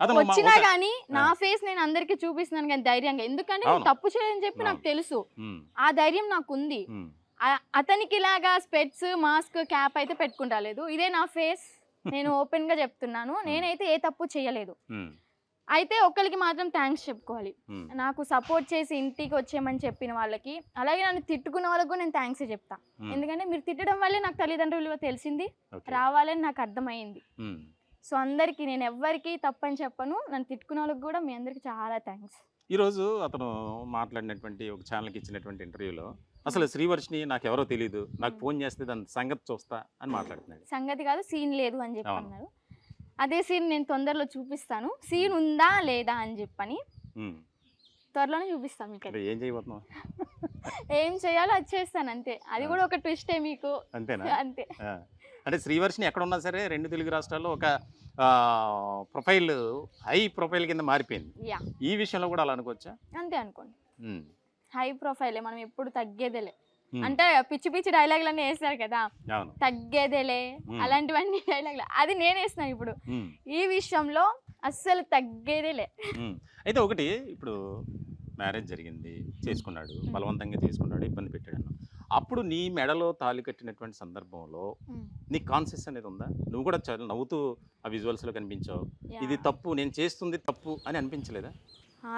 వచ్చినా గానీ నా ఫేస్ నేను అందరికి చూపిస్తున్నాను కానీ ధైర్యంగా, ఎందుకంటే నేను తప్పు చేయని చెప్పి నాకు తెలుసు, ఆ ధైర్యం నాకుంది. అతనికి ఇలాగా స్పెట్స్ మాస్క్ క్యాప్ అయితే పెట్టుకుంటలేదు, ఇదే నా ఫేస్. నేను ఓపెన్ గా చెప్తున్నాను, నేనైతే ఏ తప్పు చేయలేదు. అయితే ఒక్కరికి మాత్రం థ్యాంక్స్ చెప్పుకోవాలి, నాకు సపోర్ట్ చేసి ఇంటికి వచ్చేయమని చెప్పిన వాళ్ళకి, అలాగే నన్ను తిట్టుకున్న వాళ్ళకి కూడా నేను థ్యాంక్స్ చెప్తా. ఎందుకంటే మీరు తిట్టడం వల్లే నాకు తల్లిదండ్రుల విలువ తెలిసింది, రావాలని నాకు అర్థమైంది. సో అందరికి నేను ఎవ్వరికి తప్పని చెప్పను, నన్ను తిట్టుకున్న వాళ్ళకి కూడా మీ అందరికి చాలా థ్యాంక్స్. ఈరోజు అతను మాట్లాడినటువంటి ఒక ఛానల్కి ఇచ్చినటువంటి ఇంటర్వ్యూలో అసలు శ్రీవర్షిని నాకెవరో తెలియదు, నాకు ఫోన్ చేస్తే దాని సంగతి చూస్తా అని మాట్లాడుతున్నాడు. సంగతి కాదు, సీన్ లేదు అని చెప్పి అన్నారు. అదే సీన్ నేను తొందరలో చూపిస్తాను, సీన్ ఉందా లేదా అని చెప్పని త్వరలోనే చూపిస్తాను మీకు. ఏం చేయబోతున్నావు? ఏం చేయాలో అది చేస్తాను అంతే, అది కూడా ఒక ట్విస్టే మీకు. అంతేనా? అంతే. అంటే శ్రీవర్షిని ఎక్కడ ఉన్నా సరే 2 తెలుగు రాష్ట్రాల్లో ఒక ప్రొఫైల్, హై ప్రొఫైల్ కింద మారిపోయింది. ఈ విషయంలో కూడా అలా అనుకోవచ్చా? అంతే అనుకోండి, హై ప్రొఫైలే, మనం ఎప్పుడు తగ్గేదేలే. అంటే పిచ్చి పిచ్చి డైలాగులన్నీ వేస్తారు కదా, తగ్గేదేలే అలాంటివన్నీ డైలాగులు, అది నేను వేస్తున్నాను ఇప్పుడు. ఈ విషయంలో అస్సలు తగ్గేదేలే. అయితే ఒకటి, ఇప్పుడు మ్యారేజ్ జరిగింది, చేసుకున్నాడు, బలవంతంగా చేసుకున్నాడు, ఇబ్బంది పెట్టాడు. అప్పుడు నీ మెడలో తాళి కట్టినటువంటి సందర్భంలో నీ కాన్షియస్ అనేది ఉందా? నువ్వు కూడా చాలా నవ్వుతూ ఆ విజువల్స్లో కనిపించావు, ఇది తప్పు, నేను చేస్తుంది తప్పు అని అనిపించలేదా?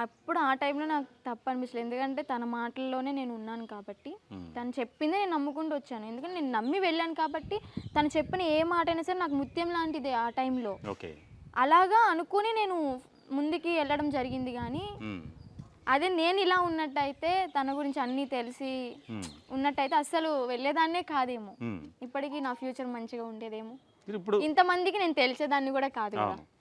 అప్పుడు ఆ టైంలో నాకు తప్పు అనిపించలేదు, ఎందుకంటే తన మాటల్లోనే నేను ఉన్నాను కాబట్టి, తను చెప్పిందే నేను నమ్ముకుంటూ వచ్చాను. ఎందుకంటే నేను నమ్మి వెళ్ళాను కాబట్టి, తను చెప్పిన ఏ మాట అయినా సరే నాకు ముత్యం లాంటిదే ఆ టైంలో. అలాగా అనుకుని నేను ముందుకి వెళ్ళడం జరిగింది. కానీ అదే నేను ఇలా ఉన్నట్టయితే, తన గురించి అన్నీ తెలిసి ఉన్నట్టయితే అస్సలు వెళ్ళేదాన్నే కాదేమో, ఇప్పటికీ నా ఫ్యూచర్ మంచిగా ఉండేదేమో, ఇంతమందికి నేను తెలిసేదాన్ని కూడా కాదు కదా.